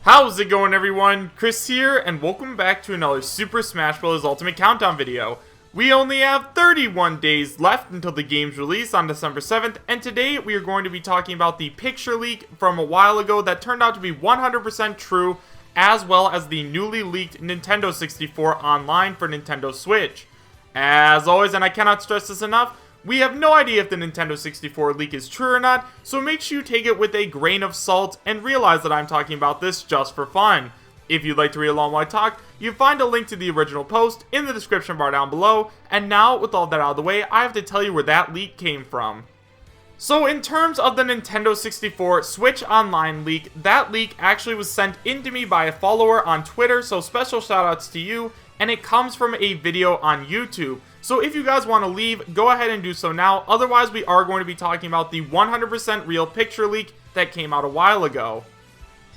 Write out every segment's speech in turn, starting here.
How's it going, everyone? Chris here, and welcome back to another Super Smash Bros. Ultimate Countdown video. We only have 31 days left until the game's release on December 7th, and today we are going to be talking about the picture leak from a while ago that turned out to be 100% true, as well as the newly leaked Nintendo 64 online for Nintendo Switch. As always, and I cannot stress this enough, we have no idea if the Nintendo 64 leak is true or not, so make sure you take it with a grain of salt and realize that I'm talking about this just for fun. If you'd like to read along while I talk, you'll find a link to the original post in the description bar down below, and now, with all that out of the way, I have to tell you where that leak came from. So in terms of the Nintendo 64 Switch Online leak, that leak actually was sent in to me by a follower on Twitter, so special shoutouts to you, and it comes from a video on YouTube. So if you guys want to leave, go ahead and do so now. Otherwise, we are going to be talking about the 100% real picture leak that came out a while ago.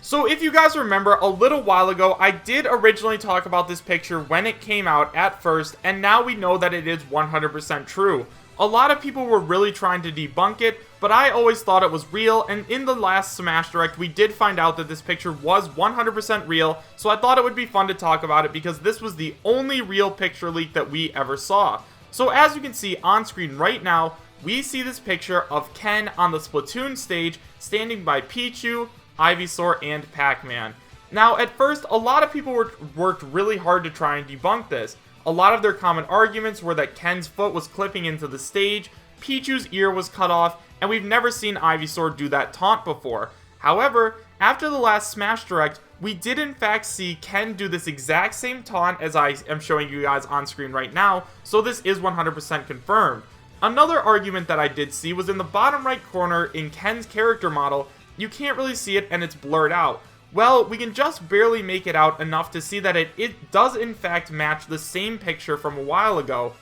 So if you guys remember, a little while ago, I did originally talk about this picture when it came out at first, and now we know that it is 100% true. A lot of people were really trying to debunk it, but I always thought it was real, and in the last Smash Direct, we did find out that this picture was 100% real, so I thought it would be fun to talk about it because this was the only real picture leak that we ever saw. So as you can see on screen right now, we see this picture of Ken on the Splatoon stage, standing by Pichu, Ivysaur, and Pac-Man. Now, at first, a lot of people worked really hard to try and debunk this. A lot of their common arguments were that Ken's foot was clipping into the stage, Pichu's ear was cut off, and we've never seen Ivysaur do that taunt before. However, after the last Smash Direct, we did in fact see Ken do this exact same taunt as I am showing you guys on screen right now, so this is 100% confirmed. Another argument that I did see was in the bottom right corner in Ken's character model. You can't really see it and it's blurred out. Well, we can just barely make it out enough to see that it does in fact match the same picture from a while ago.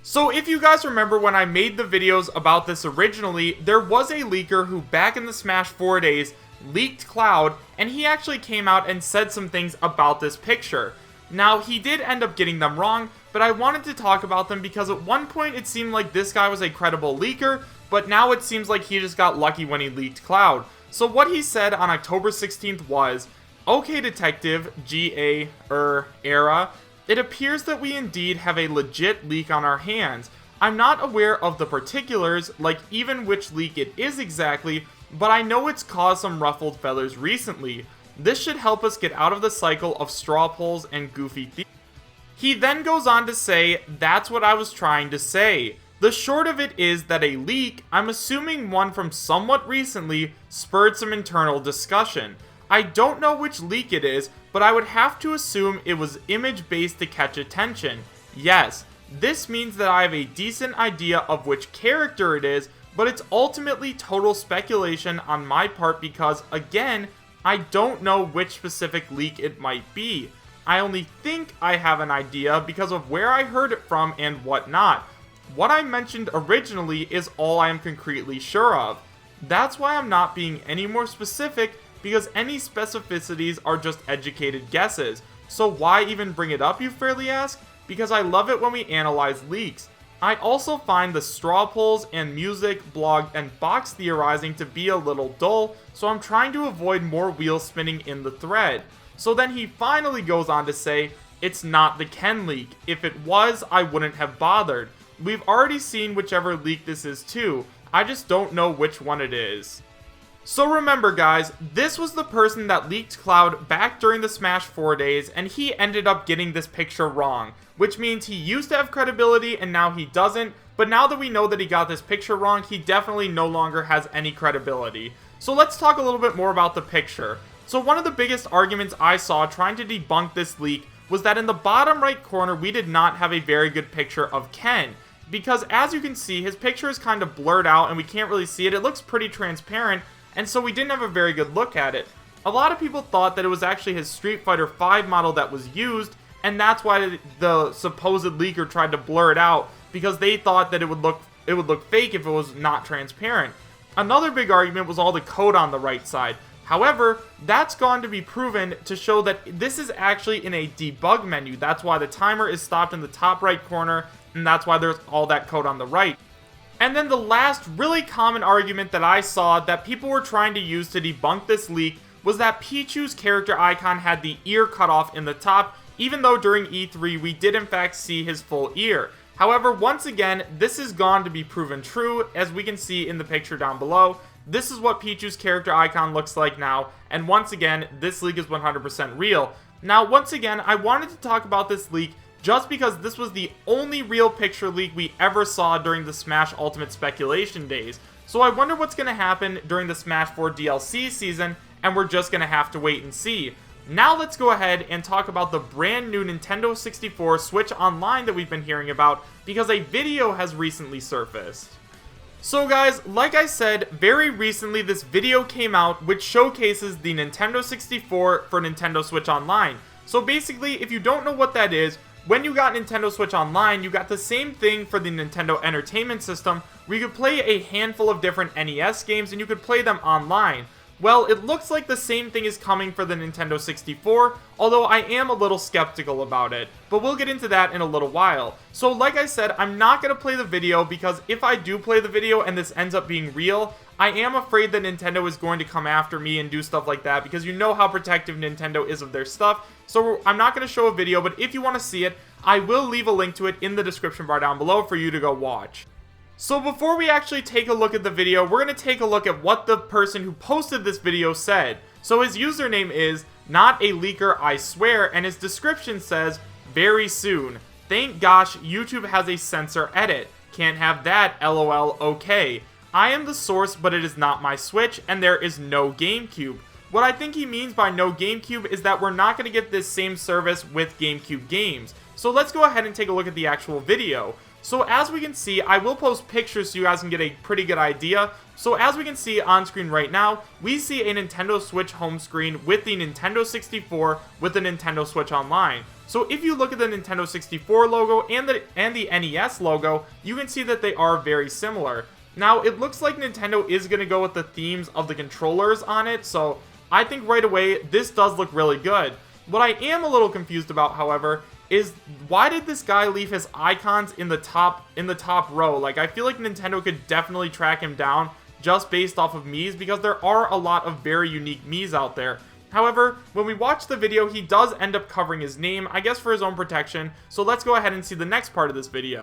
So if you guys remember when I made the videos about this originally, there was a leaker who back in the Smash 4 days leaked Cloud, and he actually came out and said some things about this picture. Now, he did end up getting them wrong, but I wanted to talk about them because at one point it seemed like this guy was a credible leaker, but now it seems like he just got lucky when he leaked Cloud. So what he said on October 16th was, "Okay, Detective Era, it appears that we indeed have a legit leak on our hands. I'm not aware of the particulars, like even which leak it is exactly, but I know it's caused some ruffled feathers recently. This should help us get out of the cycle of straw polls and goofy thieves." He then goes on to say, "That's what I was trying to say. The short of it is that a leak, I'm assuming one from somewhat recently, spurred some internal discussion. I don't know which leak it is, but I would have to assume it was image-based to catch attention. Yes, this means that I have a decent idea of which character it is, but it's ultimately total speculation on my part because, again, I don't know which specific leak it might be. I only think I have an idea because of where I heard it from and whatnot. What I mentioned originally is all I am concretely sure of. That's why I'm not being any more specific, because any specificities are just educated guesses. So why even bring it up, you fairly ask? Because I love it when we analyze leaks. I also find the straw polls and music, blog, and box theorizing to be a little dull, so I'm trying to avoid more wheel spinning in the thread." So then he finally goes on to say, "It's not the Ken leak. If it was, I wouldn't have bothered. We've already seen whichever leak this is too. I just don't know which one it is." So remember guys, this was the person that leaked Cloud back during the Smash 4 days, and he ended up getting this picture wrong, which means he used to have credibility and now he doesn't, but now that we know that he got this picture wrong, he definitely no longer has any credibility. So let's talk a little bit more about the picture. So one of the biggest arguments I saw trying to debunk this leak was that in the bottom right corner we did not have a very good picture of Ken. Because as you can see, his picture is kind of blurred out and we can't really see it. It looks pretty transparent, and so we didn't have a very good look at it. A lot of people thought that it was actually his Street Fighter V model that was used, and that's why the supposed leaker tried to blur it out, because they thought that it would look fake if it was not transparent. Another big argument was all the code on the right side. However, that's gone to be proven to show that this is actually in a debug menu. That's why the timer is stopped in the top right corner, and that's why there's all that code on the right. And then the last really common argument that I saw that people were trying to use to debunk this leak was that Pichu's character icon had the ear cut off in the top, even though during E3 we did in fact see his full ear. However, once again, this is gone to be proven true, as we can see in the picture down below. This is what Pichu's character icon looks like now, and once again, this leak is 100% real. Now, once again, I wanted to talk about this leak just because this was the only real picture leak we ever saw during the Smash Ultimate speculation days. So I wonder what's going to happen during the Smash 4 DLC season, and we're just going to have to wait and see. Now let's go ahead and talk about the brand new Nintendo 64 Switch Online that we've been hearing about, because a video has recently surfaced. So guys, like I said, very recently this video came out which showcases the Nintendo 64 for Nintendo Switch Online. So basically, if you don't know what that is, when you got Nintendo Switch Online, you got the same thing for the Nintendo Entertainment System, where you could play a handful of different NES games and you could play them online. Well, it looks like the same thing is coming for the Nintendo 64, although I am a little skeptical about it, but we'll get into that in a little while. So like I said, I'm not going to play the video, because if I do play the video and this ends up being real, I am afraid that Nintendo is going to come after me and do stuff like that, because you know how protective Nintendo is of their stuff. So I'm not going to show a video, but if you want to see it, I will leave a link to it in the description bar down below for you to go watch. So before we actually take a look at the video, we're going to take a look at what the person who posted this video said. So his username is not a leaker, I swear, and his description says, very soon. Thank gosh YouTube has a censor edit. Can't have that, lol, okay. I am the source, but it is not my Switch, and there is no GameCube. What I think he means by no GameCube is that we're not going to get this same service with GameCube games. So let's go ahead and take a look at the actual video. So as we can see, I will post pictures so you guys can get a pretty good idea. So as we can see on screen right now, we see a Nintendo Switch home screen with the Nintendo 64 with the Nintendo Switch Online. So if you look at the Nintendo 64 logo and the NES logo, you can see that they are very similar. Now, it looks like Nintendo is going to go with the themes of the controllers on it, so I think right away this does look really good. What I am a little confused about, however, is why did this guy leave his icons in the top row? Like, I feel like Nintendo could definitely track him down just based off of Mii's, because there are a lot of very unique Mii's out there. However, when we watch the video, he does end up covering his name, I guess for his own protection. So let's go ahead and see the next part of this video.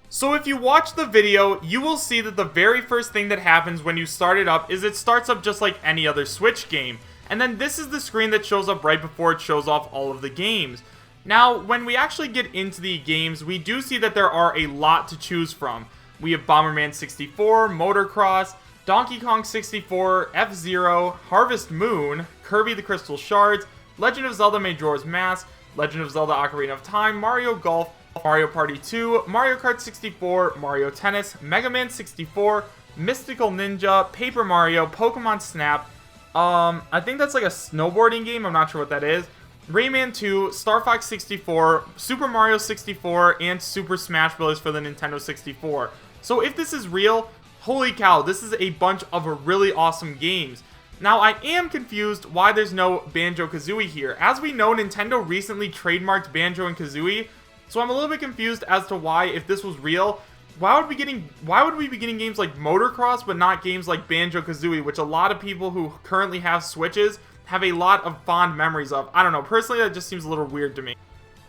So if you watch the video, you will see that the very first thing that happens when you start it up is it starts up just like any other Switch game. And then this is the screen that shows up right before it shows off all of the games. Now, when we actually get into the games, we do see that there are a lot to choose from. We have Bomberman 64, Motocross, Donkey Kong 64, F-Zero, Harvest Moon, Kirby the Crystal Shards, Legend of Zelda Majora's Mask, Legend of Zelda Ocarina of Time, Mario Golf, Mario Party 2, Mario Kart 64, Mario Tennis, Mega Man 64, Mystical Ninja, Paper Mario, Pokemon Snap, I think that's like a snowboarding game, I'm not sure what that is, Rayman 2, Star Fox 64, Super Mario 64, and Super Smash Bros. For the Nintendo 64. So if this is real, holy cow, this is a bunch of really awesome games. Now, I am confused why there's no Banjo-Kazooie here. As we know, Nintendo recently trademarked Banjo and Kazooie, so I'm a little bit confused as to why, if this was real, why would we be getting games like Motocross but not games like Banjo-Kazooie, which a lot of people who currently have Switches have a lot of fond memories of. I don't know, personally that just seems a little weird to me.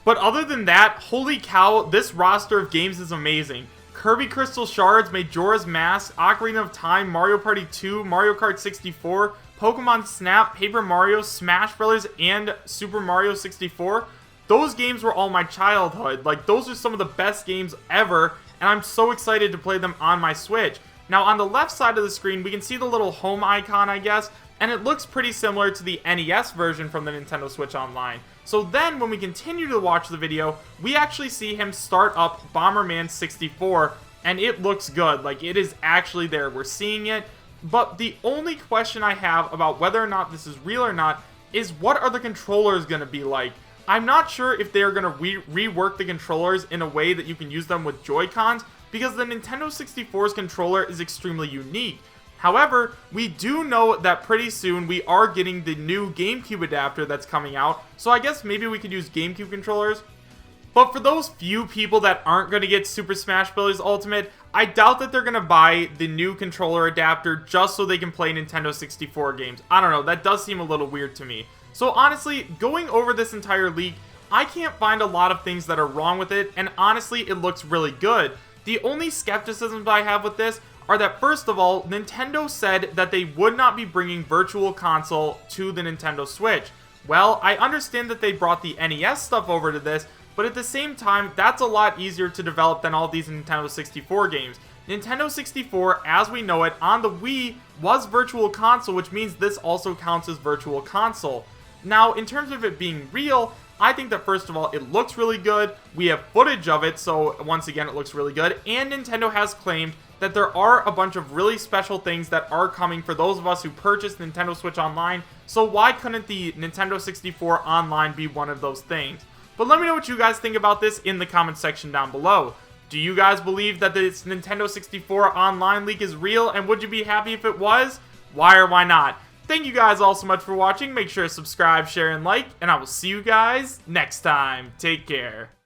But other than that, holy cow, this roster of games is amazing. Kirby Crystal Shards, Majora's Mask, Ocarina of Time, Mario Party 2, Mario Kart 64, Pokemon Snap, Paper Mario, Smash Bros., and Super Mario 64. Those games were all my childhood. Like, those are some of the best games ever, and I'm so excited to play them on my Switch. Now, on the left side of the screen, we can see the little home icon, I guess, and it looks pretty similar to the NES version from the Nintendo Switch Online. So then, when we continue to watch the video, we actually see him start up Bomberman 64, and it looks good. Like, it is actually there. We're seeing it. But the only question I have about whether or not this is real or not is, what are the controllers going to be like? I'm not sure if they are going to rework the controllers in a way that you can use them with Joy-Cons, because the Nintendo 64's controller is extremely unique. However, we do know that pretty soon we are getting the new GameCube adapter that's coming out, so I guess maybe we could use GameCube controllers. But for those few people that aren't going to get Super Smash Bros. Ultimate, I doubt that they're going to buy the new controller adapter just so they can play Nintendo 64 games. I don't know, that does seem a little weird to me. So honestly, going over this entire leak, I can't find a lot of things that are wrong with it, and honestly, it looks really good. The only skepticisms I have with this are that, first of all, Nintendo said that they would not be bringing Virtual Console to the Nintendo Switch. Well, I understand that they brought the NES stuff over to this, but at the same time, that's a lot easier to develop than all these Nintendo 64 games. Nintendo 64, as we know it, on the Wii, was Virtual Console, which means this also counts as Virtual Console. Now, in terms of it being real, I think that first of all, it looks really good. We have footage of it, so once again, it looks really good. And Nintendo has claimed that there are a bunch of really special things that are coming for those of us who purchased Nintendo Switch Online. So why couldn't the Nintendo 64 Online be one of those things? But let me know what you guys think about this in the comment section down below. Do you guys believe that this Nintendo 64 Online leak is real, and would you be happy if it was? Why or why not? Thank you guys all so much for watching. Make sure to subscribe, share, and like, and I will see you guys next time. Take care.